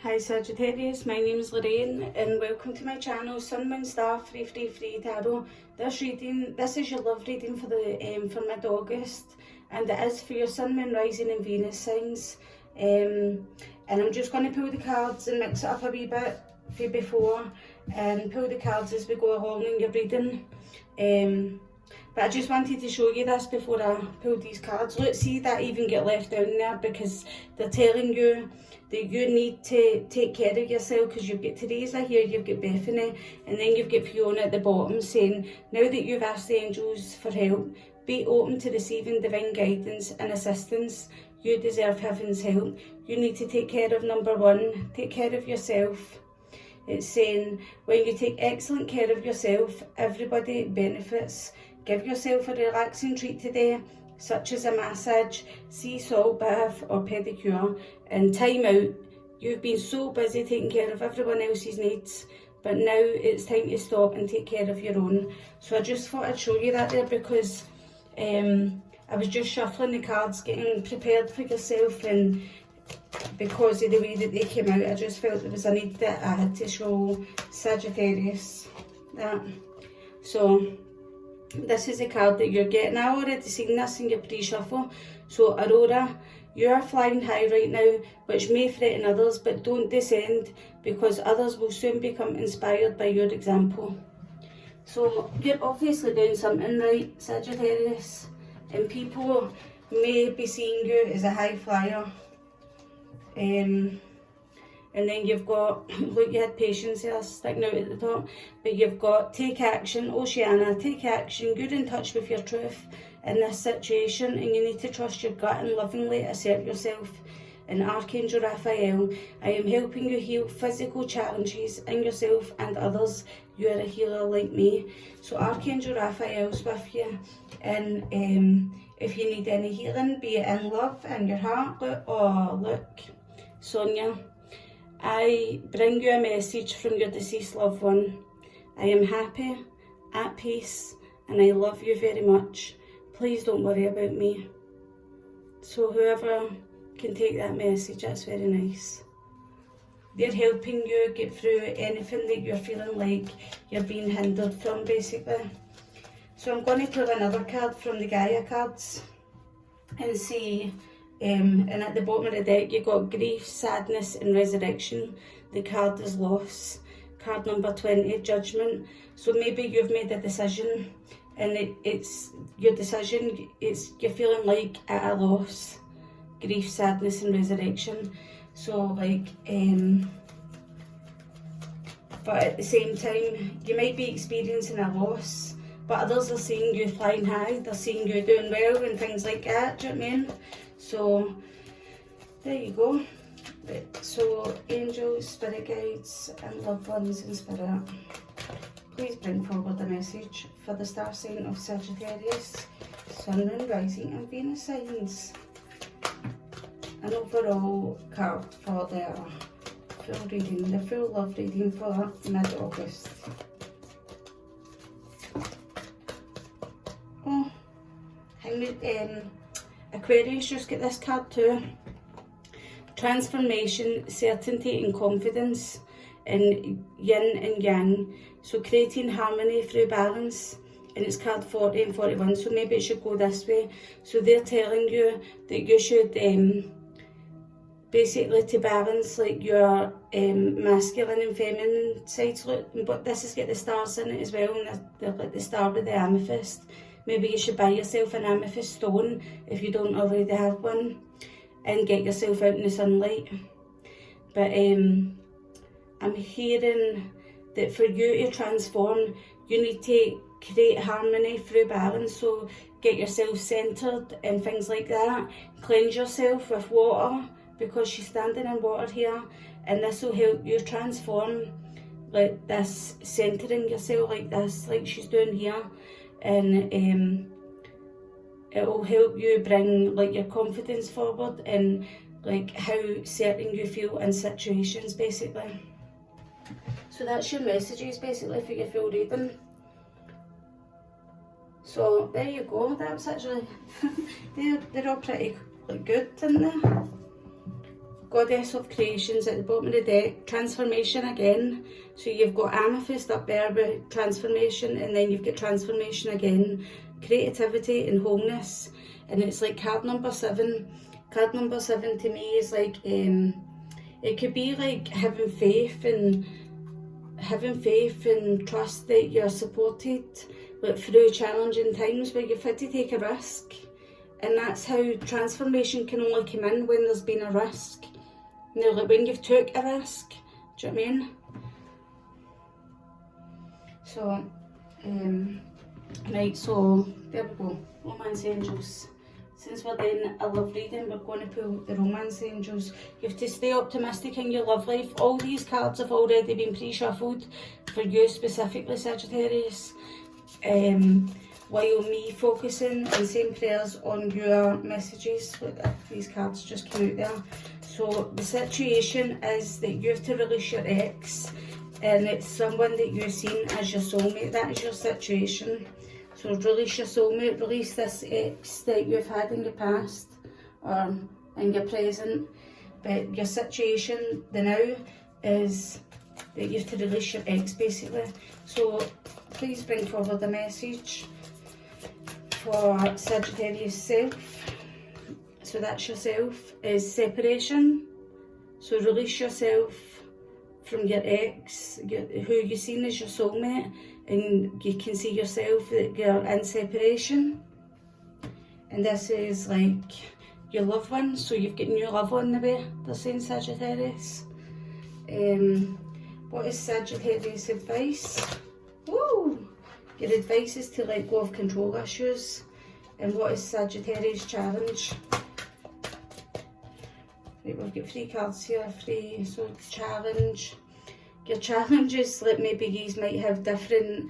Hi Sagittarius, my name is Lorraine and welcome to my channel Sun, Moon, Star, Free Tarot. This is your love reading for mid-August, and it is for your Sun, Moon, Rising and Venus signs. And I'm just going to pull the cards and mix it up a wee bit for before and pull the cards as we go along in your reading. But I just wanted to show you this before I pull these cards. Let's see that even get left down there, because they're telling you that you need to take care of yourself, because you've got Teresa here, you've got Bethany, and then you've got Fiona at the bottom saying, now that you've asked the angels for help, be open to receiving divine guidance and assistance. You deserve heaven's help. You need to take care of number one, take care of yourself. It's saying, when you take excellent care of yourself, everybody benefits. Give yourself a relaxing treat today, such as a massage, sea salt bath or pedicure, and time out. You've been so busy taking care of everyone else's needs, but now it's time to stop and take care of your own. So I just thought I'd show you that there, because I was just shuffling the cards, getting prepared for yourself, and because of the way that they came out, I just felt there was a need that I had to show Sagittarius that. So this is the card that you're getting. I already seen this in your pre-shuffle. So Aurora, you are flying high right now, which may threaten others, but don't descend, because others will soon become inspired by your example. So you're obviously doing something right, Sagittarius, and people may be seeing you as a high flyer. And then you've got, look, you had patience there sticking out at the top, but you've got take action, Oceana, take action, you're in touch with your truth in this situation, and you need to trust your gut and lovingly assert yourself. And Archangel Raphael, I am helping you heal physical challenges in yourself and others. You are a healer like me. So Archangel Raphael's with you, and if you need any healing, be it in love, in your heart, look, Sonia, I bring you a message from your deceased loved one. I am happy, at peace, and I love you very much. Please don't worry about me. So whoever can take that message, that's very nice. They're helping you get through anything that you're feeling like you're being hindered from, basically. So I'm going to pull another card from the Gaia cards and see. And at the bottom of the deck you got grief, sadness and resurrection. The card is loss. Card number 20, judgment. So maybe you've made a decision, and it's your decision, you're feeling like at a loss. Grief, sadness and resurrection. So like but at the same time you might be experiencing a loss, but others are seeing you flying high, they're seeing you doing well and things like that, do you know what I mean? So there you go. So angels, spirit guides and loved ones in spirit, please bring forward a message for the star sign of Sagittarius, Sun, Moon, Rising and Venus signs. An overall card for their full reading, the full love reading for mid-August. Oh, Aquarius just get this card too. Transformation, certainty and confidence in yin and yang. So creating harmony through balance. And it's card 40 and 41, so maybe it should go this way. So they're telling you that you should basically to balance like your masculine and feminine sides. Look, but this has got the stars in it as well, and they're like the star with the amethyst. Maybe you should buy yourself an amethyst stone if you don't already have one, and get yourself out in the sunlight. But I'm hearing that for you to transform, you need to create harmony through balance. So get yourself centered and things like that. Cleanse yourself with water, because she's standing in water here, and this will help you transform, like this, centering yourself like this, like she's doing here. And it will help you bring like your confidence forward, and like how certain you feel in situations, basically. So that's your messages basically for your full reading. So there you go. That was actually they're all pretty like good, isn't they? Goddess of Creations at the bottom of the deck, transformation again. So you've got amethyst up there with transformation, and then you've got transformation again, creativity and wholeness. And it's like card number 7. Card number 7 to me is like, it could be like having faith and trust that you're supported, like through challenging times where you've had to take a risk. And that's how transformation can only come in, when there's been a risk. You know, like when you've took a risk. Do you know what I mean? So, right, so there we go. Romance angels. Since we're doing a love reading, we're going to pull the romance angels. You have to stay optimistic in your love life. All these cards have already been pre-shuffled for you specifically, Sagittarius. While me focusing and saying prayers on your messages, these cards just came out there. So the situation is that you have to release your ex, and it's someone that you've seen as your soulmate. That is your situation. So release your soulmate, release this ex that you've had in your past or in your present. But your situation the now is that you have to release your ex, basically. So please bring forward the message for Sagittarius self. So that's yourself, is separation. So release yourself from your ex, who you've seen as your soulmate, and you can see yourself that you're in separation. And this is like your loved one, so you've got new love on the way, they're saying, Sagittarius. What is Sagittarius advice? Woo! Your advice is to let go of control issues. And what is Sagittarius challenge? Right, we've got 3 cards here, 3, so challenge. Your challenges, like maybe you might have different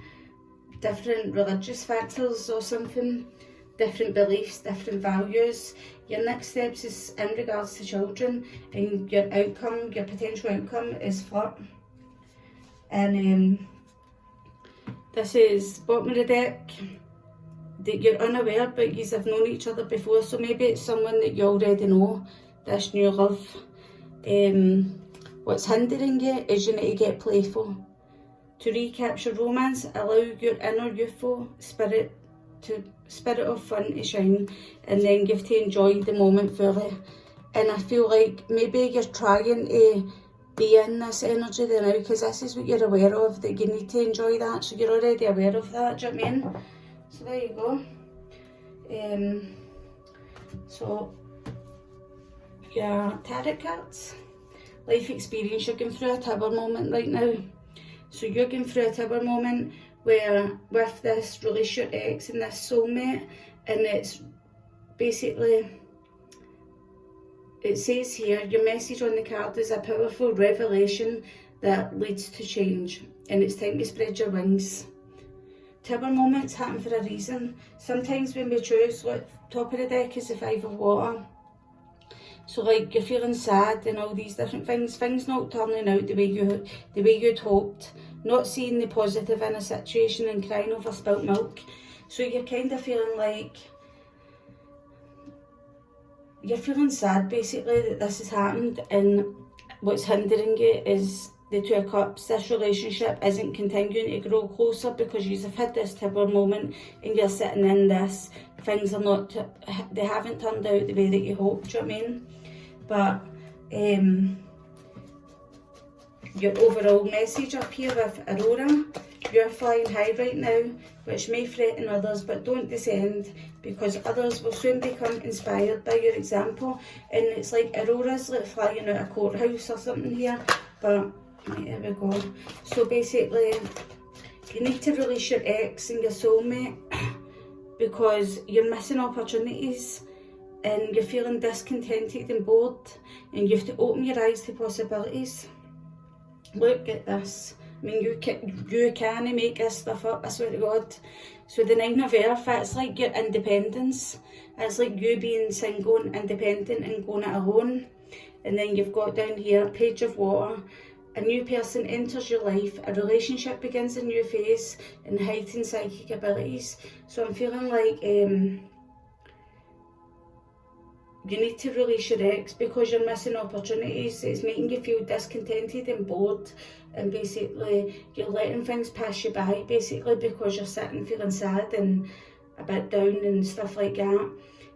religious factors or something, different beliefs, different values. Your next steps is in regards to children, and your outcome, your potential outcome is flirt. And this is bottom of the deck, that you're unaware, but you have known each other before, so maybe it's someone that you already know, this new love. What's hindering you is you need to get playful. To recapture romance, allow your inner youthful spirit of fun to shine, and then you have to enjoy the moment fully. And I feel like maybe you're trying to be in this energy there now, because this is what you're aware of, that you need to enjoy that, so you're already aware of that, do you know what I mean? So there you go. So your tarot cards, life experience, you're going through a tower moment right now. So you're going through a tower moment where with this release your ex and this soulmate, and it's basically, it says here, your message on the card is a powerful revelation that leads to change, and it's time to spread your wings. Tower moments happen for a reason. Sometimes when we choose, like top of the deck is the 5 of water. So like you're feeling sad and all these different things not turning out the way you'd hoped, not seeing the positive in a situation and crying over spilt milk. So you're kind of feeling like, you're feeling sad basically that this has happened, and what's hindering you is the 2 of Cups. This relationship isn't continuing to grow closer because you've had this tower moment and you're sitting in this. Things are not, they haven't turned out the way that you hoped, do you know what I mean? But your overall message up here with Aurora, you're flying high right now, which may threaten others, but don't descend, because others will soon become inspired by your example. And it's like Aurora's like flying out a courthouse or something here, but there we go. So basically, you need to release your ex and your soulmate because you're missing opportunities and you're feeling discontented and bored, and you have to open your eyes to possibilities. Look at this. I mean, you can make this stuff up, I swear to God. So the 9 of Earth, that's like your independence. It's like you being single and independent and going it alone. And then you've got down here, Page of Water. A new person enters your life, a relationship begins a new phase, and heightened psychic abilities. So I'm feeling like you need to release your ex because you're missing opportunities. It's making you feel discontented and bored, and basically you're letting things pass you by, basically, because you're sitting feeling sad and a bit down and stuff like that.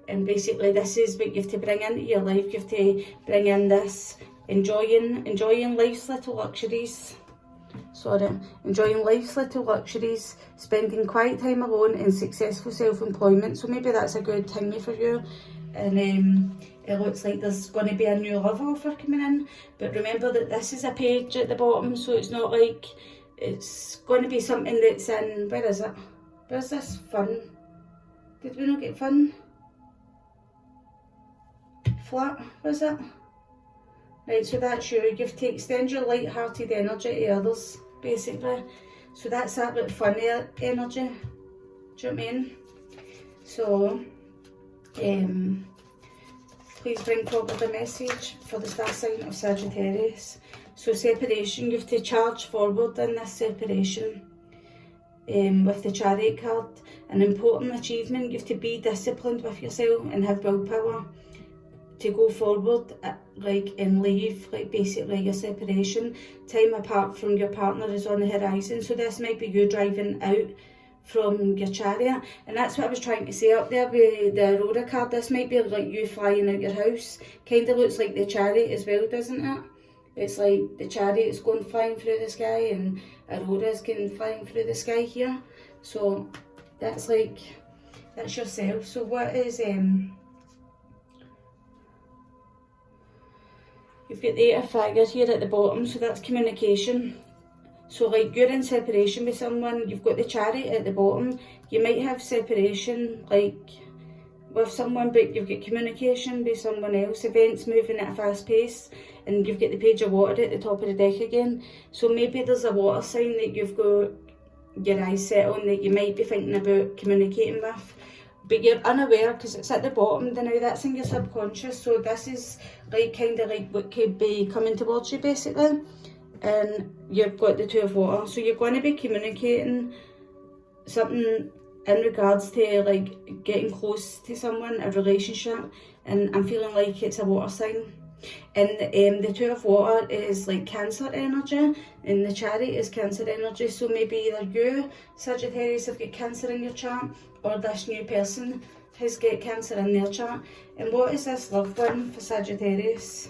And basically this is what you have to bring into your life. You have to bring in this enjoying life's little luxuries. Enjoying life's little luxuries, spending quiet time alone, and successful self-employment. So maybe that's a good thingy for you. And it looks like there's going to be a new love offer coming in. But remember that this is a page at the bottom, so it's not like it's going to be something that's in, where is it? Where's this fun? Did we not get fun? Flat, was it? Right, so that's you. You have to extend your light-hearted energy to others, basically. So that's that bit funny energy. Do you know what I mean? So, please bring forward the message for the star sign of Sagittarius. So separation, you have to charge forward in this separation. With the Chariot card, an important achievement. You have to be disciplined with yourself and have willpower to go forward, and leave, basically your separation. Time apart from your partner is on the horizon. So this might be you driving out from your Chariot, and that's what I was trying to say up there with the Aurora card. This might be like you flying out your house. Kind of looks like the Chariot as well, doesn't it? It's like the Chariot is going flying through the sky and Aurora is going flying through the sky here. So that's yourself. So what is you've got the 8 of Fires here at the bottom, so that's communication. So you're in separation with someone, you've got the Chariot at the bottom. You might have separation with someone, but you've got communication with someone else, events moving at a fast pace, and you've got the Page of Water at the top of the deck again. So maybe there's a water sign that you've got your eyes set on that you might be thinking about communicating with, but you're unaware because it's at the bottom. Now that's in your subconscious, so this is kind of what could be coming towards you, basically. And you've got the 2 of Water, so you're going to be communicating something in regards to getting close to someone, a relationship, and I'm feeling like it's a water sign. And the 2 of Water is Cancer energy, and the Chariot is Cancer energy. So maybe either you, Sagittarius, have got Cancer in your chart, or this new person has got Cancer in their chart. And what is this loved one for Sagittarius?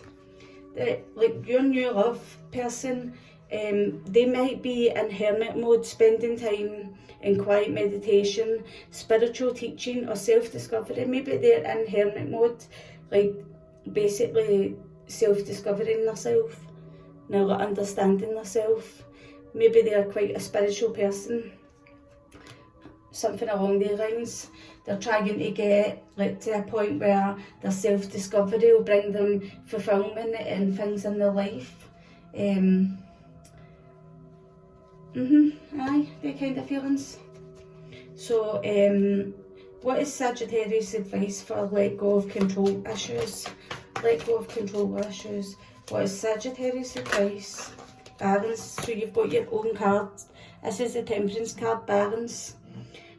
Your new love person, they might be in hermit mode, spending time in quiet meditation, spiritual teaching, or self-discovery. Maybe they're in hermit mode, basically self-discovering themselves, understanding themselves. Maybe they're quite a spiritual person, something along those lines. They're trying to get to a point where their self-discovery will bring them fulfillment and things in their life. Aye, the kind of feelings. So what is Sagittarius' advice for let go of control issues? Let go of control issues. What is Sagittarius' advice? Balance. So you've got your own card. This is the Temperance card, balance.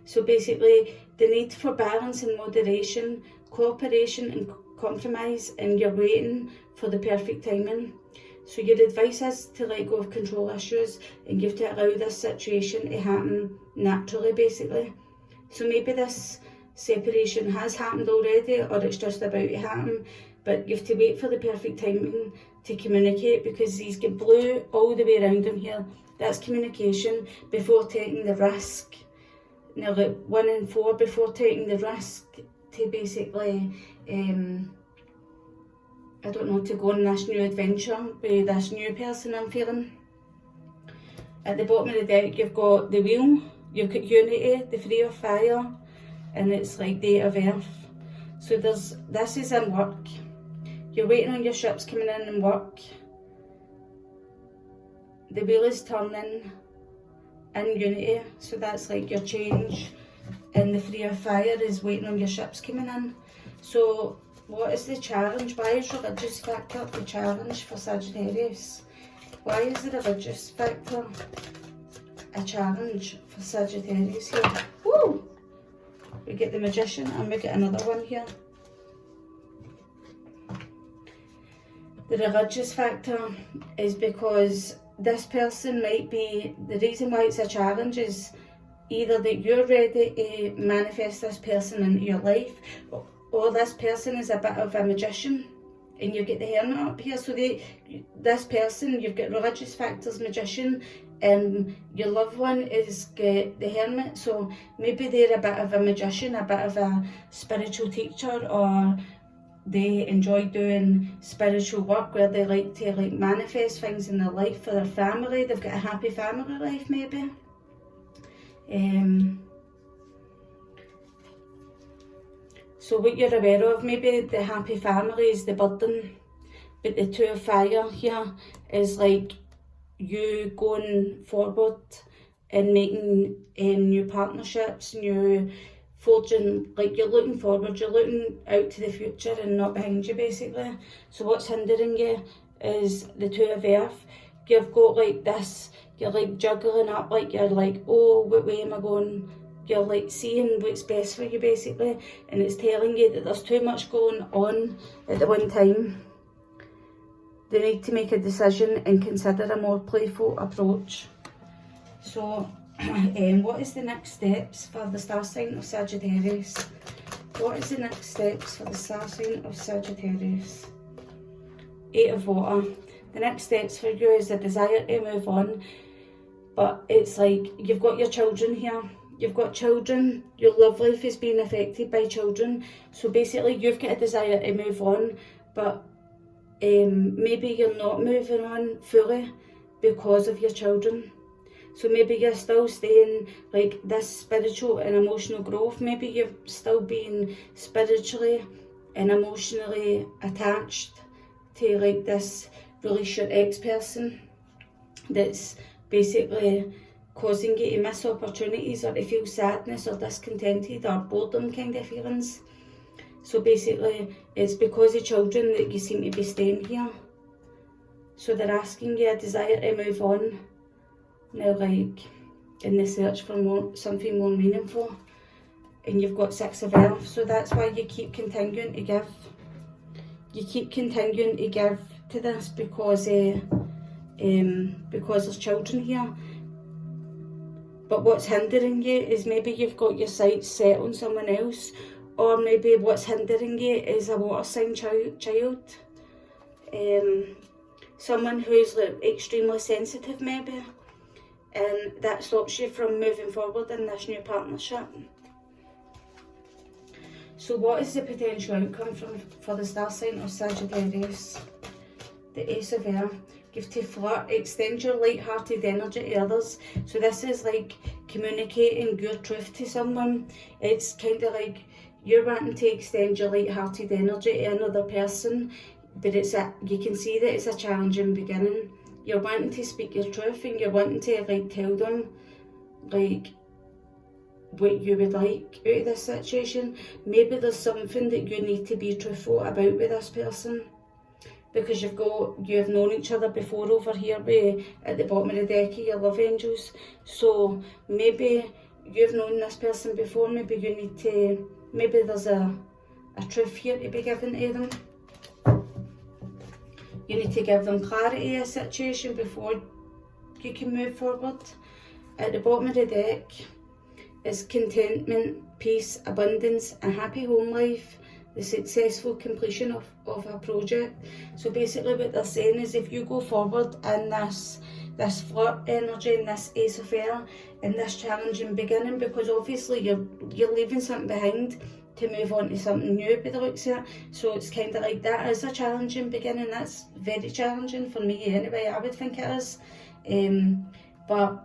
So basically the need for balance and moderation, cooperation and compromise, and you're waiting for the perfect timing. So your advice is to let go of control issues, and you have to allow this situation to happen naturally, basically. So maybe this separation has happened already, or it's just about to happen, but you have to wait for the perfect timing to communicate, because he's got blue all the way around him here. That's communication before taking the risk. Now, 1 and 4, before taking the risk to basically, I don't know, to go on this new adventure with this new person I'm feeling. At the bottom of the deck, you've got the Wheel, you've got Unity, the 3 of Fire, and it's the 8 of Earth. So this is in work. You're waiting on your ships coming in and work. The Wheel is turning in Unity, so that's your change. And the 3 of Fire is waiting on your ships coming in. So what is the challenge? Why is religious factor the challenge for Sagittarius? Why is the religious factor a challenge for Sagittarius here? Woo! We get the Magician and we get another one here. The religious factor is because this person might be, the reason why it's a challenge is either that you're ready to manifest this person into your life, or this person is a bit of a magician, and you get the hermit up here. So this person, you've got religious factors, magician, and your loved one is get the hermit. So maybe they're a bit of a magician, a bit of a spiritual teacher, or they enjoy doing spiritual work where they like to manifest things in their life for their family. They've got a happy family life maybe. So what you're aware of, maybe the happy family is the burden, but the two of fire here is like you going forward and making new partnerships, new forging, like you're looking forward, you're looking out to the future and not behind you basically. So what's hindering you is the two of earth. You've got like this, you're like juggling up, like you're like, oh, what way am I going? You're like seeing what's best for you basically, and it's telling you that there's too much going on at the one time. They need to make a decision and consider a more playful approach. So what is the next steps for the star sign of Sagittarius? What is the next steps for the star sign of Sagittarius? 8 of water. The next steps for you is a desire to move on, but it's like you've got your children here. You've got children, your love life is being affected by children. So basically you've got a desire to move on, but maybe you're not moving on fully because of your children. So maybe you're still staying like this spiritual and emotional growth. Maybe you're still being spiritually and emotionally attached to like this really short ex-person that's basically causing you to miss opportunities or to feel sadness or discontented or boredom kind of feelings. So basically it's because of children that you seem to be staying here. So they're asking you a desire to move on. Now like in the search for something more meaningful. And you've got 6 of earth, so that's why you keep continuing to give. You keep continuing to give to this because there's children here. But what's hindering you is maybe you've got your sights set on someone else, or maybe what's hindering you is a water sign child. Someone who's like extremely sensitive maybe, and that stops you from moving forward in this new partnership. So what is the potential outcome for the star sign of Sagittarius? The Ace of Air. Give to flirt, extend your light-hearted energy to others. So this is like communicating your truth to someone. It's kind of like you're wanting to extend your light-hearted energy to another person, but you can see that it's a challenging beginning. You're wanting to speak your truth and you're wanting to like tell them like what you would like out of this situation. Maybe there's something that you need to be truthful about with this person, because you've known each other before over here at the bottom of the deck of your love angels. So maybe you've known this person before, maybe there's a truth here to be given to them. You need to give them clarity of a situation before you can move forward. At the bottom of the deck is contentment, peace, abundance, a happy home life, the successful completion of a project. So basically what they're saying is if you go forward in this flirt energy and this Ace of Air and this challenging beginning, because obviously you're leaving something behind to move on to something new by the looks of it. So it's kind of like that is a challenging beginning. That's very challenging for me anyway, I would think it is. But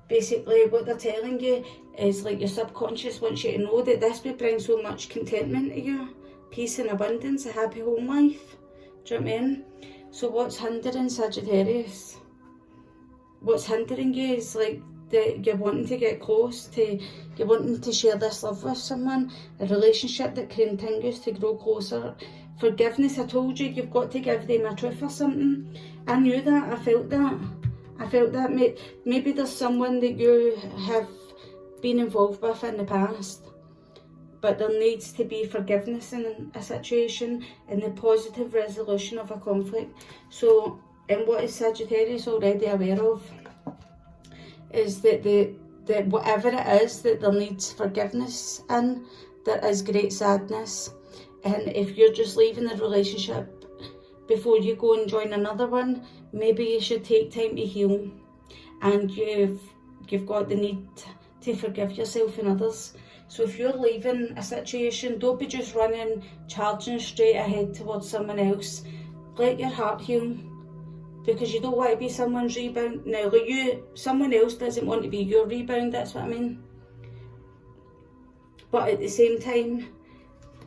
basically what they're telling you is like your subconscious wants you to know that this would bring so much contentment to you, peace and abundance, a happy home life. Do you know what I mean? So what's hindering Sagittarius? What's hindering you is like that you're wanting to get close to, you're wanting to share this love with someone, a relationship that continues to grow closer. Forgiveness, I told you, you've got to give them a truth or something. I knew that, I felt that. Maybe there's someone that you have been involved with in the past, but there needs to be forgiveness in a situation and the positive resolution of a conflict. So, and what is Sagittarius already aware of is that that whatever it is that there needs forgiveness in, there is great sadness. And if you're just leaving the relationship before you go and join another one, maybe you should take time to heal. And you've got the need to forgive yourself and others. So if you're leaving a situation, don't be just running, charging straight ahead towards someone else. Let your heart heal, because you don't want to be someone's rebound. Now, someone else doesn't want to be your rebound, that's what I mean. But at the same time,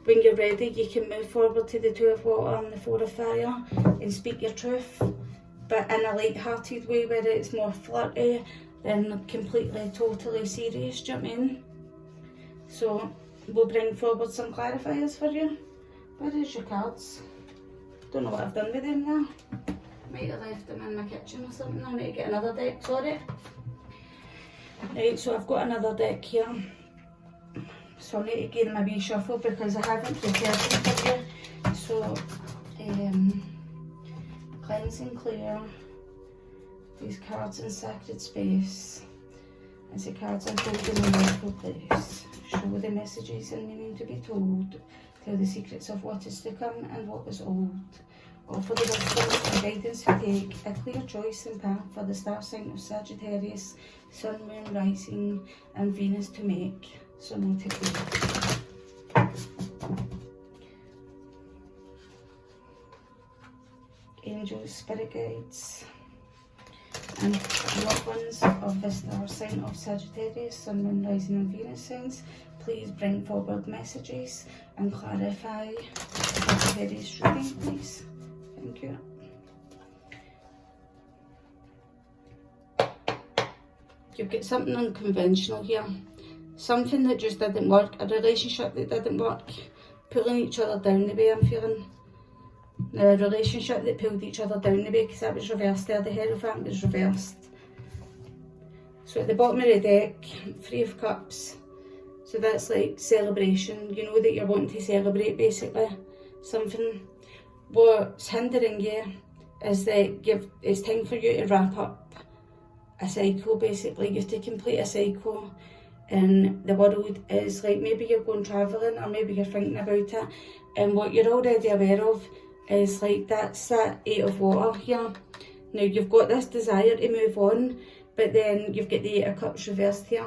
when you're ready, you can move forward to the Two of Water and the Four of Fire and speak your truth, but in a light-hearted way where it's more flirty than completely, totally serious, do you know what I mean? So, we'll bring forward some clarifiers for you. Where is your cards? Don't know what I've done with them now. Might have left them in my kitchen or something. I need to get another deck, sorry. Right, so I've got another deck here. So I need to give them a wee shuffle because I haven't prepared them for you. So, cleanse and clear these cards in sacred space. As the cards unfold in the rightful place. Show the messages and meaning to be told. Tell the secrets of what is to come and what was old. Offer the wisdom and guidance to take a clear choice and path for the star sign of Sagittarius, Sun, Moon, Rising and Venus to make. So no to be. Angels, spirit guides and loved ones of the star sign of Sagittarius, Sun, Moon, Rising and Venus signs, please bring forward messages and clarify Sagittarius reading, please. Thank you. You've got something unconventional here. Something that just didn't work. A relationship that didn't work. Pulling each other down the way, I'm feeling. Now, a relationship that pulled each other down the way, because that was reversed there. The Hierophant was reversed. So at the bottom of the deck, Three of Cups. So that's like celebration. You know that you're wanting to celebrate, basically. Something. What's hindering you is that it's time for you to wrap up a cycle, basically. You have to complete a cycle, and the world is like, maybe you're going travelling or maybe you're thinking about it, and what you're already aware of is like that's that Eight of Water here. Now you've got this desire to move on, but then you've got the Eight of Cups reversed here,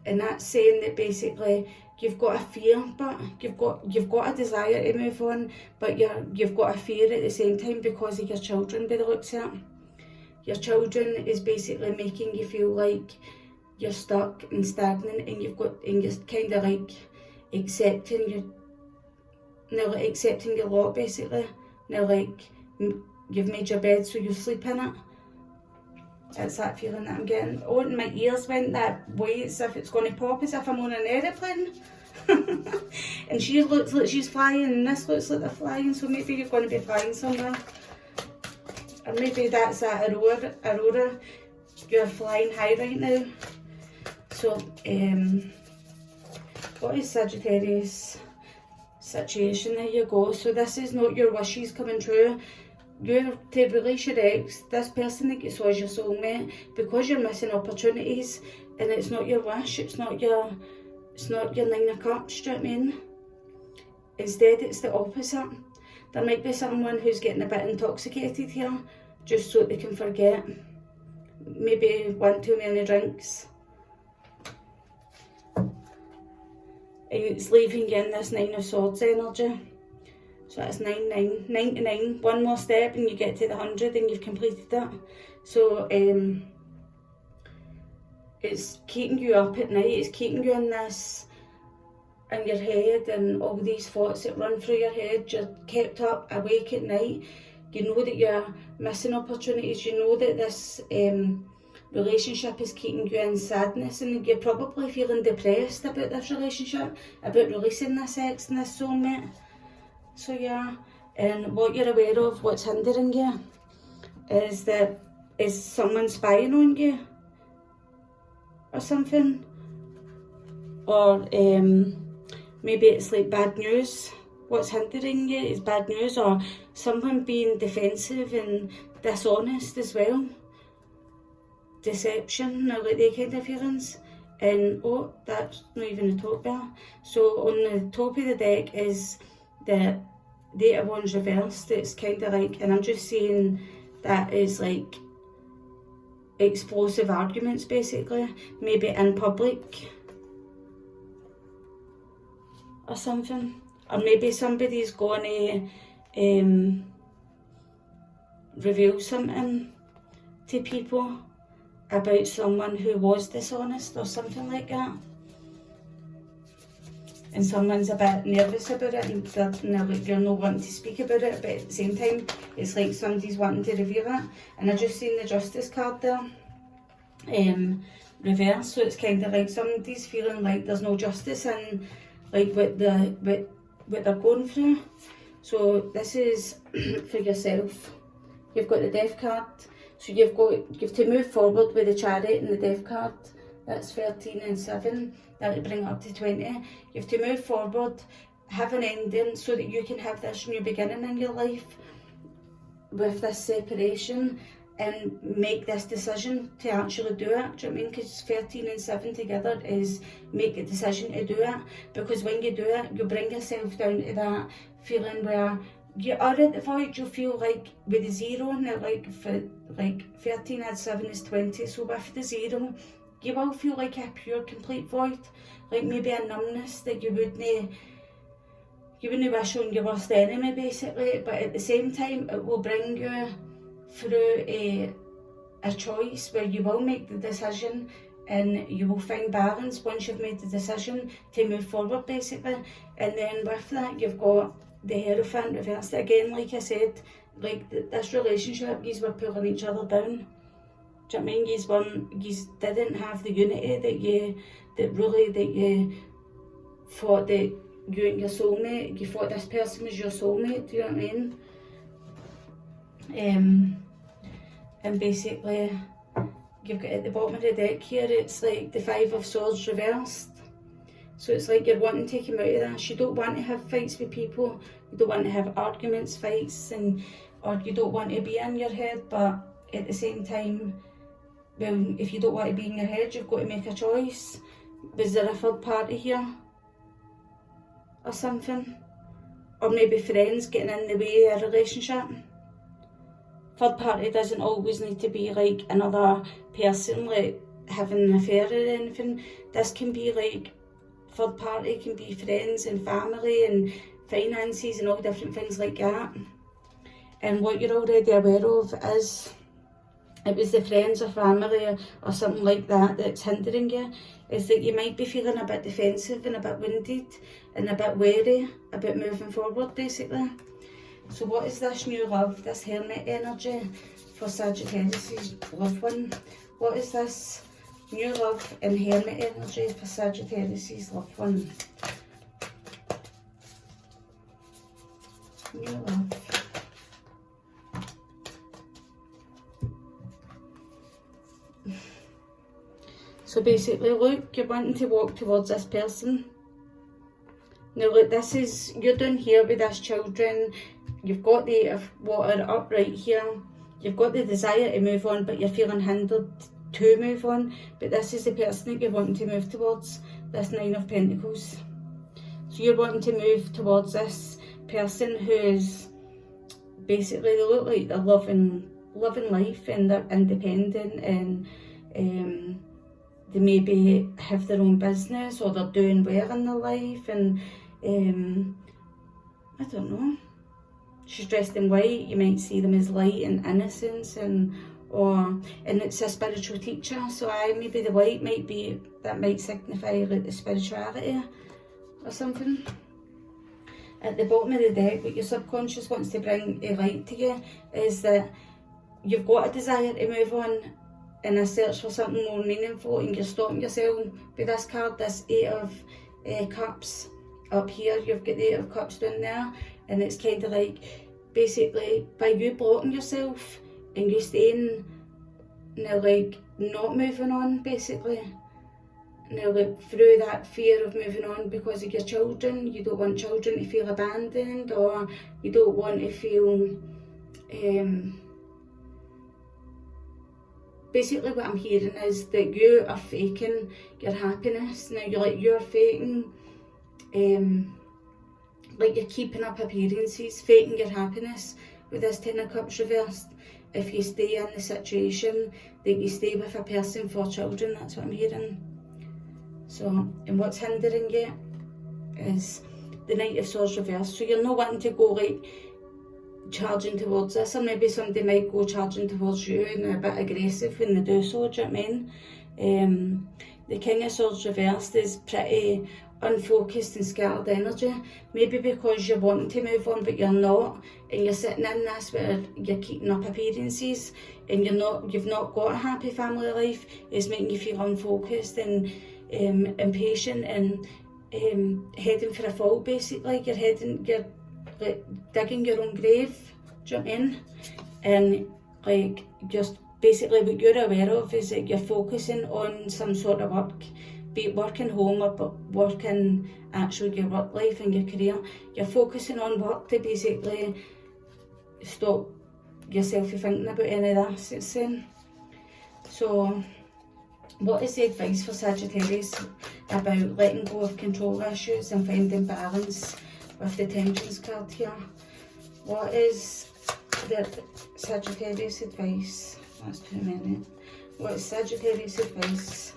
and that's saying that basically you've got a fear, but you've got a desire to move on, but you've got a fear at the same time because of your children, by the looks of it. Your children is basically making you feel like you're stuck and stagnant, and you're kind of like accepting your lot, basically. Now, like, you've made your bed so you sleep in it. It's that feeling that I'm getting. Oh, and my ears went that way as if it's going to pop, as if I'm on an aeroplane. And she looks like she's flying, and this looks like they're flying, so maybe you're going to be flying somewhere. Or maybe that's that Aurora. You're flying high right now. So, what is Sagittarius situation? There you go. So this is not your wishes coming true. You're to release your ex, this person that you saw as your soulmate, because you're missing opportunities, and it's not your wish, it's not your Nine of Cups, do you know what I mean? Instead, it's the opposite. There might be someone who's getting a bit intoxicated here, just so they can forget. Maybe one too many drinks. And it's leaving you in this Nine of Swords energy. So that's 99. One more step and you get to the 100 and you've completed it. So it's keeping you up at night. It's keeping you in this, in your head, and all these thoughts that run through your head. You're kept up, awake at night. You know that you're missing opportunities. You know that this relationship is keeping you in sadness, and you're probably feeling depressed about this relationship, about releasing this ex and this soulmate. So yeah, and what you're aware of, what's hindering you, is that is someone spying on you or something, or maybe it's like bad news. What's hindering you is bad news, or someone being defensive and dishonest as well. Deception, now like they kind of feelings. And oh, that's not even the top there. So on the top of the deck is the Eight of Wands reversed. It's kind of like, and I'm just saying that is like explosive arguments basically, maybe in public or something, or maybe somebody's going to reveal something to people about someone who was dishonest or something like that, and someone's a bit nervous about it and they're not wanting to speak about it, but at the same time it's like somebody's wanting to reveal it. And I just seen the Justice card there reverse, so it's kind of like somebody's feeling like there's no justice in like what they're going through. So this is for yourself. You've got the Death card, so you've to move forward with the Chariot and the Death card. That's 13 and 7. That'll bring it up to 20. You have to move forward, have an ending, so that you can have this new beginning in your life with this separation, and make this decision to actually do it. Do you know what I mean? Because 13 and 7 together is make a decision to do it. Because when you do it, you bring yourself down to that feeling where you are at the void. You feel like with the 0, now like for like 13 and 7 is 20. So with the 0, you will feel like a pure, complete void. Like maybe a numbness that you wouldn't wish on your worst enemy basically. But at the same time, it will bring you through a choice where you will make the decision and you will find balance once you've made the decision to move forward basically. And then with that, you've got the Hierophant reversed. Again, like I said, like this relationship, yous were pulling each other down. Do you know what I mean? Yous didn't have the unity that you thought that you and your soulmate, you thought this person was your soulmate. Do you know what I mean? And basically, you've got at the bottom of the deck here, it's like the 5 of Swords reversed. So it's like you're wanting to come out of that. You don't want to have fights with people. You don't want to have arguments, fights, or you don't want to be in your head. But at the same time, well, if you don't want to be in your head, you've got to make a choice. Was there a third party here? Or something? Or maybe friends getting in the way of a relationship? Third party doesn't always need to be like another person, like having an affair or anything. This can be like, third party can be friends and family and finances and all different things like that. And what you're already aware of is, it was the friends or family or something like that that's hindering you, is that you might be feeling a bit defensive and a bit wounded and a bit wary about moving forward basically. So what is this new love, this Hermit energy for Sagittarius' loved one? What is this new love and Hermit energy for Sagittarius' loved one? New love. So basically, look, you're wanting to walk towards this person. Now look, this is, you're down here with this children. You've got the 8 of Water up right here. You've got the desire to move on, but you're feeling hindered to move on. But this is the person that you're wanting to move towards, this 9 of Pentacles. So you're wanting to move towards this person who's basically, they look like they're loving life and they're independent, and they maybe have their own business or they're doing well in their life, and I don't know. She's dressed in white. You might see them as light and innocence, and it's a spiritual teacher. So maybe the white might signify like the spirituality or something. At the bottom of the deck, what your subconscious wants to bring a light to you is that you've got a desire to move on in a search for something more meaningful, and you're stopping yourself with this card, this 8 of Cups up here. You've got the 8 of Cups down there, and it's kind of like, basically, by you blocking yourself and you staying, like, not moving on, basically, Now, like, through that fear of moving on because of your children, you don't want children to feel abandoned, or you don't want to feel, basically what I'm hearing is that you are faking your happiness. Now, you're faking, like you're keeping up appearances, faking your happiness with this Ten of Cups reversed. If you stay in the situation, that you stay with a person for children, that's what I'm hearing. So, and what's hindering you is the Knight of Swords reversed. So you're not wanting to go like charging towards this, or maybe somebody might go charging towards you and a bit aggressive when they do so, do you know what I mean? The King of Swords reversed is pretty unfocused and scattered energy, maybe because you're wanting to move on but you're not, and you're sitting in this where you're keeping up appearances and you've not got a happy family life. It's making you feel unfocused and impatient and heading for a fall, basically. You're like digging your own grave, do you know what I mean? And like, just basically what you're aware of is that you're focusing on some sort of work, be it working home or working actually your work life and your career. You're focusing on work to basically stop yourself from thinking about any of this, it's saying. So, what is the advice for Sagittarius about letting go of control issues and finding balance with the Temperance card here? What is the Sagittarius advice? That's too many. What is Sagittarius advice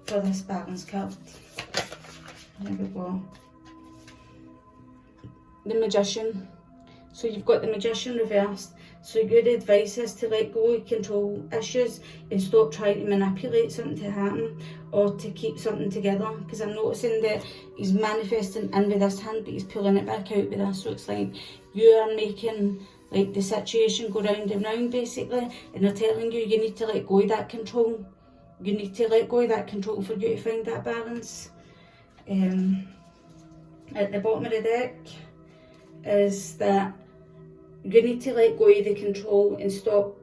for this balance card? There we go. The Magician. So you've got the Magician reversed. So your advice is to let go of control issues and stop trying to manipulate something to happen or to keep something together. Because I'm noticing that he's manifesting in with this hand, but he's pulling it back out with this. So it's like you are making like the situation go round and round, basically, and they're telling you need to let go of that control. You need to let go of that control for you to find that balance. At the bottom of the deck is that you need to let go of the control and stop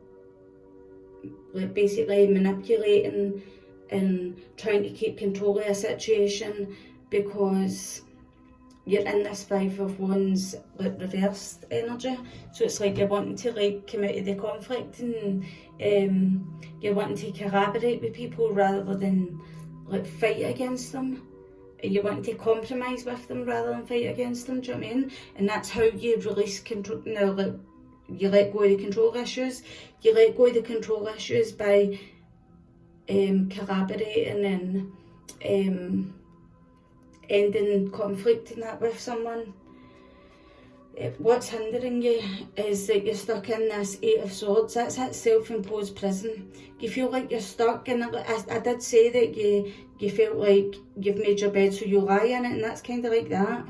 like basically manipulating and trying to keep control of a situation, because you're in this Five of Wands like reversed energy. So it's like you're wanting to like come out of the conflict and you're wanting to collaborate with people rather than like fight against them. You're wanting to compromise with them rather than fight against them, do you know what I mean? And that's how you release control. Now, like, you let go of the control issues. You let go of the control issues by collaborating and ending conflict and that with someone. What's hindering you is that you're stuck in this Eight of Swords. That's that self-imposed prison. You feel like you're stuck, and I did say that you felt like you've made your bed so you lie in it, and that's kind of like that.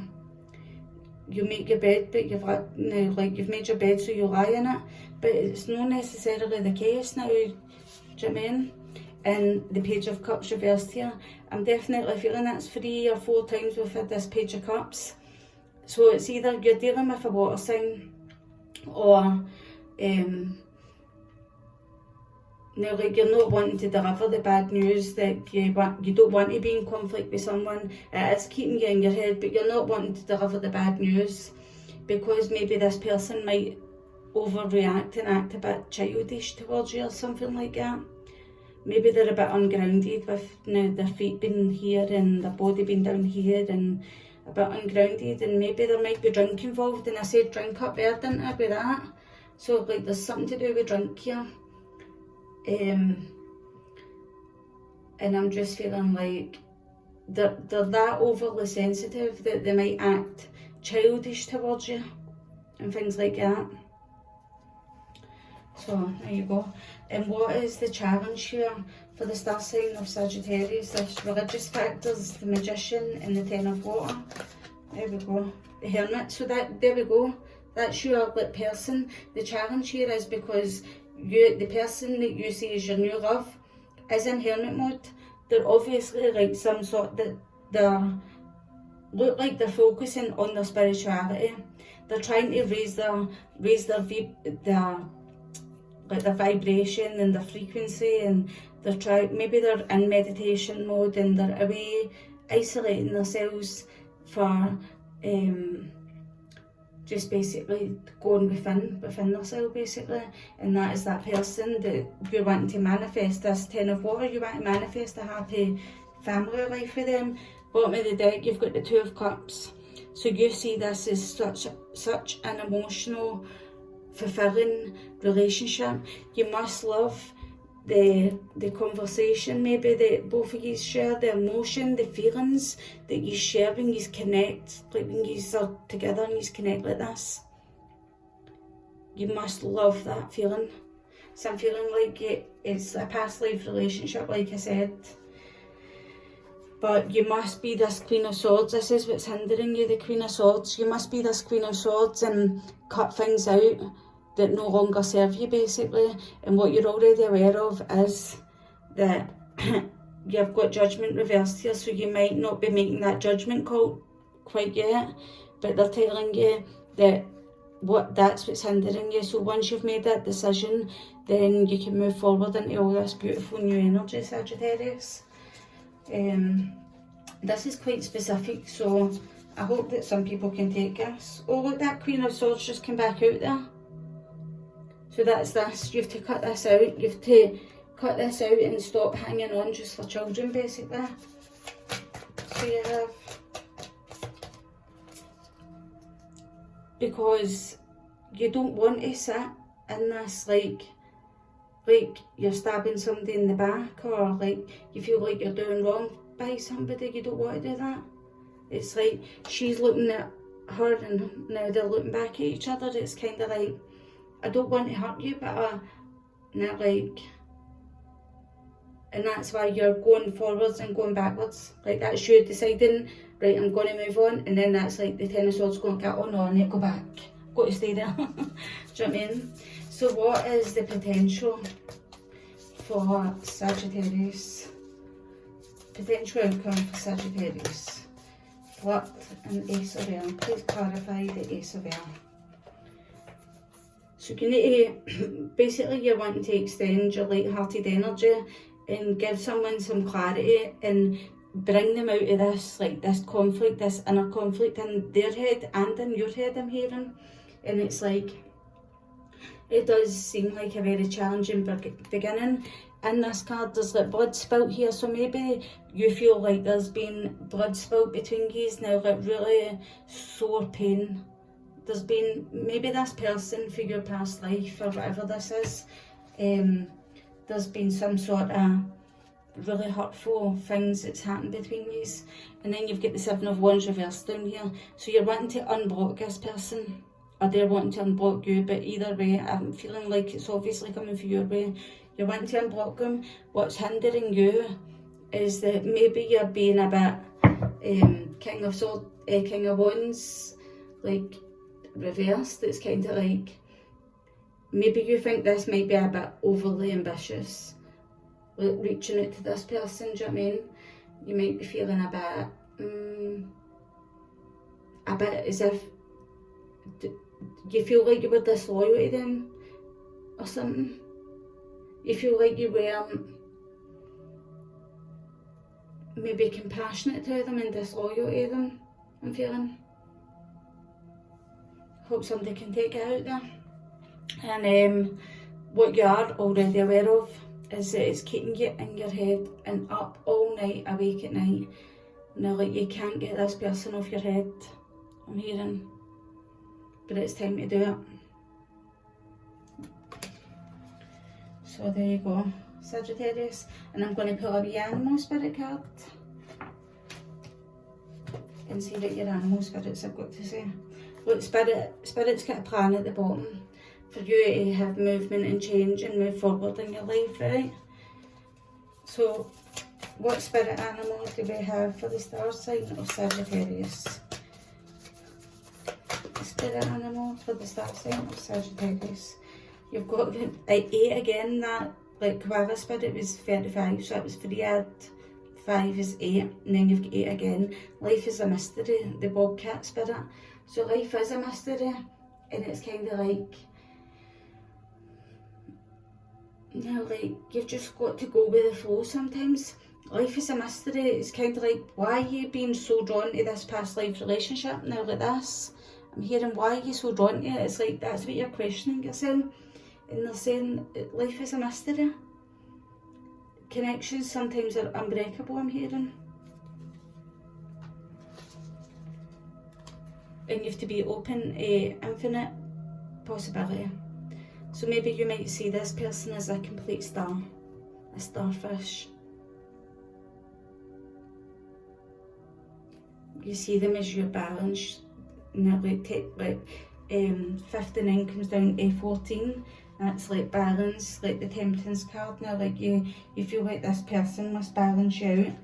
You make your bed, but you've made your bed so you lie in it, but it's not necessarily the case now, do you know what I mean? And the Page of Cups reversed here. I'm definitely feeling that's 3 or 4 times we've had this Page of Cups. So it's either you're dealing with a water sign, or now, like, you're not wanting to deliver the bad news that you don't want to be in conflict with someone. It is keeping you in your head, but you're not wanting to deliver the bad news because maybe this person might overreact and act a bit childish towards you or something like that. Maybe they're a bit ungrounded with their feet being here and their body being down here and a bit ungrounded, and maybe there might be drink involved. And I said drink up there, didn't I, with that? So like there's something to do with drink here. And I'm just feeling like they're that overly sensitive that they might act childish towards you and things like that. So there you go. And what is the challenge here for the star sign of Sagittarius? There's religious factors, the Magician and the Ten of Water. There we go. The Hermit. So there we go. That's your like person. The challenge here is because the person that you see as your new love is in hermit mode. They're obviously like some sort that they look like they're focusing on their spirituality. They're trying to raise their like their vibration and their frequency, and maybe they're in meditation mode and they're away isolating themselves for just basically going within themselves basically, and that is that person that you're wanting to manifest this 10 of water. You want to manifest a happy family life with them. Bottom of the deck, you've got the 2 of cups. So you see this as such an emotional, fulfilling relationship. You must love the conversation maybe that both of you share, the emotion, the feelings that you share when you connect, like when you are together and you connect like this. You must love that feeling. So I'm feeling like it's a past life relationship, like I said. But you must be this Queen of Swords. This is what's hindering you, the Queen of Swords. You must be this Queen of Swords and cut things out that no longer serve you basically. And what you're already aware of is that you've got judgment reversed here, so you might not be making that judgment call quite yet, but they're telling you that that's what's hindering you. So once you've made that decision, then you can move forward into all this beautiful new energy, Sagittarius. This is quite specific, so I hope that some people can take this. Oh look, that Queen of Swords just came back out there. So that's this. You have to cut this out. You have to cut this out and stop hanging on just for children basically. So you have, because you don't want to sit in this like you're stabbing somebody in the back, or like you feel like you're doing wrong by somebody. You don't want to do that. It's like she's looking at her and now they're looking back at each other. It's kind of like, I don't want to hurt you, but not like, and that's why you're going forwards and going backwards. Like that's you deciding, right, I'm going to move on, and then that's like the 10 of Swords going to get, oh no, I need to go back. Got to stay there. Do you know what I mean? So what is the potential for Sagittarius? Potential outcome for Sagittarius. Flirt and Ace of Air. Please clarify the Ace of Air. So you need to, basically you're wanting to extend your light-hearted energy and give someone some clarity and bring them out of this, like this conflict, this inner conflict in their head and in your head, I'm hearing. And it's like, it does seem like a very challenging beginning. In this card, there's like blood spilt here, so maybe you feel like there's been blood spilt between you now, like really sore pain. There's been, maybe this person for your past life or whatever this is, there's been some sort of really hurtful things that's happened between you. And then you've got the 7 of Wands reversed down here. So you're wanting to unblock this person, or they're wanting to unblock you, but either way, I'm feeling like it's obviously coming for your way. You're wanting to unblock them. What's hindering you is that maybe you're being a bit King of Wands, like reversed. It's kind of like, maybe you think this might be a bit overly ambitious, like reaching out to this person, do you know what I mean? You might be feeling a bit as if you feel like you were disloyal to them or something. You feel like you weren't maybe compassionate to them and disloyal to them, I'm feeling. Hope somebody can take it out there. And what you are already aware of is that it's keeping you in your head and up all night, awake at night. Now, like, you can't get this person off your head, I'm hearing. But it's time to do it. So there you go, Sagittarius. And I'm going to pull a wee animal spirit card and see what your animal spirits have got to say. Look, Spirit's got a plan at the bottom for you to have movement and change and move forward in your life, right? So, what spirit animal do we have for the star sign of Sagittarius? The spirit animal for the star sign of Sagittarius. You've got the 8 again, that, like, Kawara spirit was 35, so it was 3 add 5 is 8, and then you've got 8 again. Life is a mystery, the bobcat spirit. So life is a mystery, and it's kind of like, Now, like, you've just got to go with the flow sometimes. Life is a mystery. It's kind of like, why are you being so drawn to this past life relationship now like this? I'm hearing, why are you so drawn to it? It's like, that's what you're questioning yourself. And they're saying, life is a mystery. Connections sometimes are unbreakable, I'm hearing. And you have to be open to infinite possibility. So maybe you might see this person as a complete star, a starfish. You see them as your balance. Now, like 59 comes down to 14. That's like balance, like the Temperance card. Now, like you feel like this person must balance you out.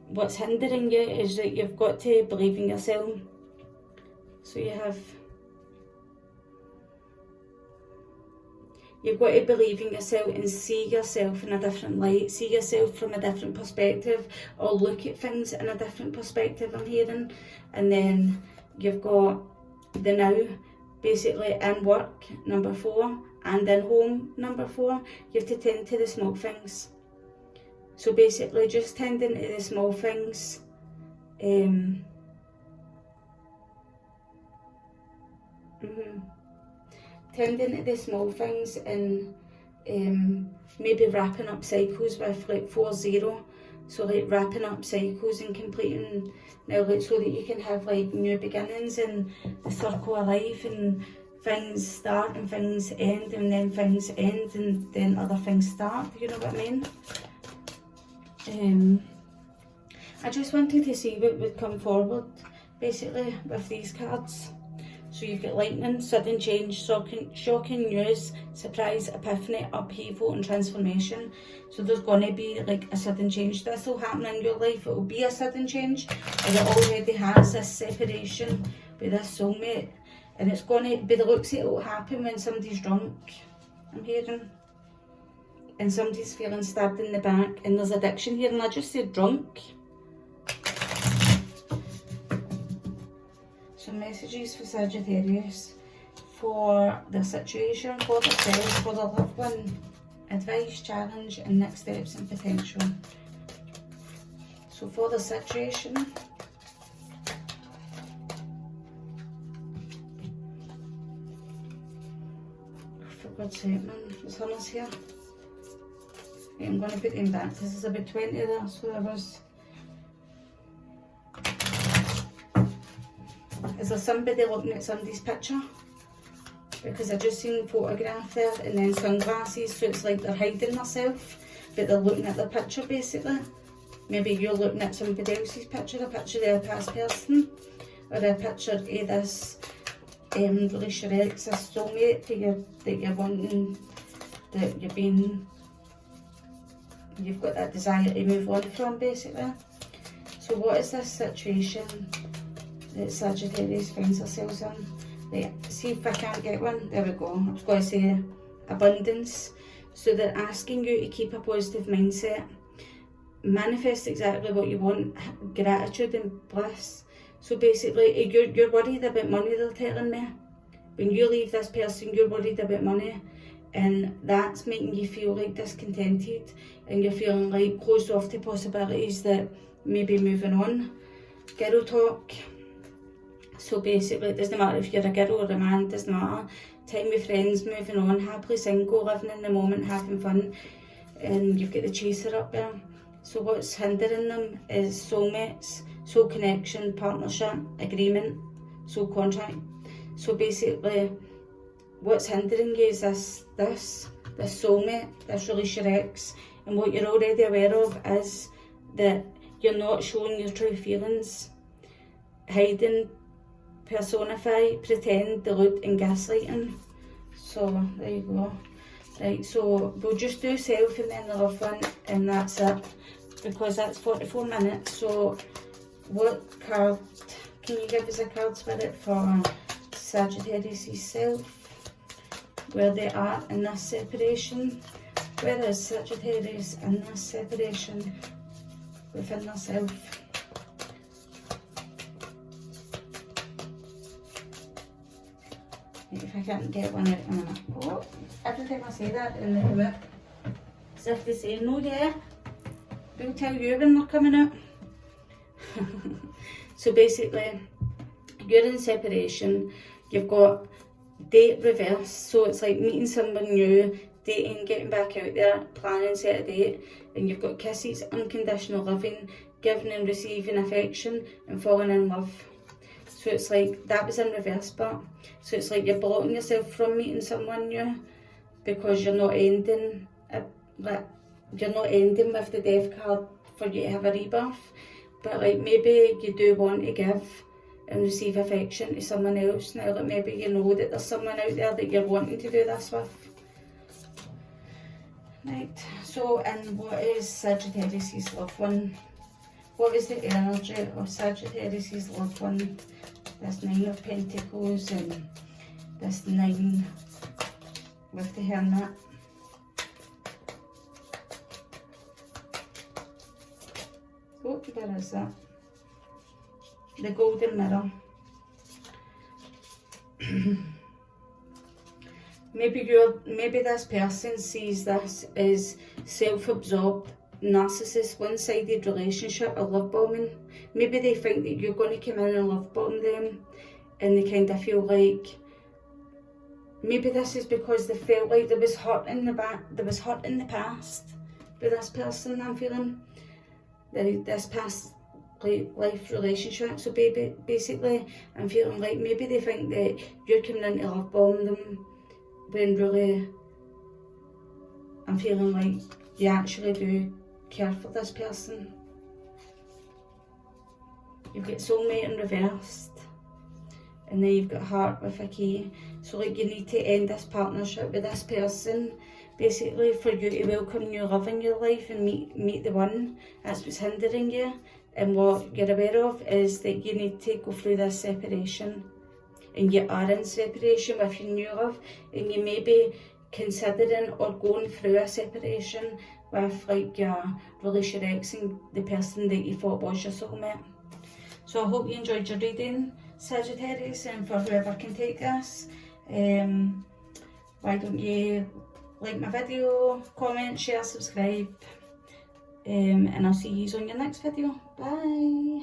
What's hindering you is that you've got to believe in yourself. So you've got to believe in yourself and see yourself in a different light, see yourself from a different perspective, or look at things in a different perspective, I'm hearing. And then you've got the now, basically in work, number 4, and in home, number 4. You have to tend to the small things. So basically just tending to the small things. Tending to the small things, and maybe wrapping up cycles with like 4-0. So like wrapping up cycles and completing now, like, so that you can have like new beginnings and the circle of life, and things start and things end, and then things end and then other things start, you know what I mean? I just wanted to see what would come forward basically with these cards. So you've got lightning, sudden change, shocking news, surprise, epiphany, upheaval and transformation. So there's going to be like a sudden change. This will happen in your life. It will be a sudden change, and it already has this separation with this soulmate. And it's going to, by the looks of it, will happen when somebody's drunk, I'm hearing. And somebody's feeling stabbed in the back, and there's addiction here, and I just said drunk. Some messages for Sagittarius, for their situation, for themselves, for their loved one, advice, challenge and next steps and potential. So for the situation, for God's sake, man, the sun is here. Right, I'm going to put them back. This is about 20 there, so there was. Is there somebody looking at somebody's picture? Because I just seen a photograph there, and then sunglasses, so it's like they're hiding themselves, but they're looking at their picture basically. Maybe you're looking at somebody else's picture, a picture of a past person, or a picture of this relationship, this soulmate that you're wanting, that you've got that desire to move on from basically. So what is this situation that Sagittarius finds themselves in? Right, see if I can't get one. There we go. I was going to say abundance. So they're asking you to keep a positive mindset. Manifest exactly what you want. Gratitude and bliss. So basically, you're worried about money, they're telling me. When you leave this person, you're worried about money. And that's making you feel like discontented. And you're feeling like closed off to possibilities that maybe moving on. Girl talk. So basically, it doesn't matter if you're a girl or a man, it doesn't matter. Time with friends, moving on, happily single, living in the moment, having fun. And you've got the chaser up there. So what's hindering them is soulmates, soul connection, partnership, agreement, soul contract. So basically, what's hindering you is this soulmate, this relationship. And what you're already aware of is that you're not showing your true feelings. Hiding, personify, pretend, dilute and gaslighting. So there you go. Right, so we'll just do self and then the loved one, and that's it, because that's 44 minutes. So what card, can you give us a card spirit for Sagittarius' self? Where they are in this separation? Where is Sagittarius in this separation within themselves? If I can't get one out in a minute. Oh, every time I say that in the whip, as if they say, no, yeah, we'll tell you when they're coming out. So basically, you're in separation, you've got date reverse, so it's like meeting someone new, dating, getting back out there, planning, set a date, and you've got kisses, unconditional loving, giving and receiving affection, and falling in love. So it's like, that was in reverse part. So it's like you're blocking yourself from meeting someone new because you're not ending with the death card for you to have a rebirth. But like maybe you do want to give and receive affection to someone else now that maybe you know that there's someone out there that you're wanting to do this with. Right, so and what is Sagittarius' loved one? What is the energy of Sagittarius' loved one? This 9 of Pentacles and this 9 with the Hermit. Oh, where is that? The Golden Mirror. Maybe this person sees this as self-absorbed, narcissist, one-sided relationship, a love bombing. Maybe they think that you're going to come in and love bomb them, and they kind of feel like, maybe this is because they felt like there was hurt in the past with this person. I'm feeling this past life relationship. So basically I'm feeling like maybe they think that you're coming in to love bomb them, when really I'm feeling like you actually do care for this person. You've got soulmate in reversed, and then you've got heart with a key. So like you need to end this partnership with this person, basically for you to welcome new love in your life and meet the one. That's what's hindering you. And what you're aware of is that you need to go through this separation. And you are in separation with your new love, and you may be considering or going through a separation with like your relation ex and the person that you thought was your soulmate. So I hope you enjoyed your reading, Sagittarius, and for whoever can take this, why don't you like my video, comment, share, subscribe, and I'll see you on your next video. Bye.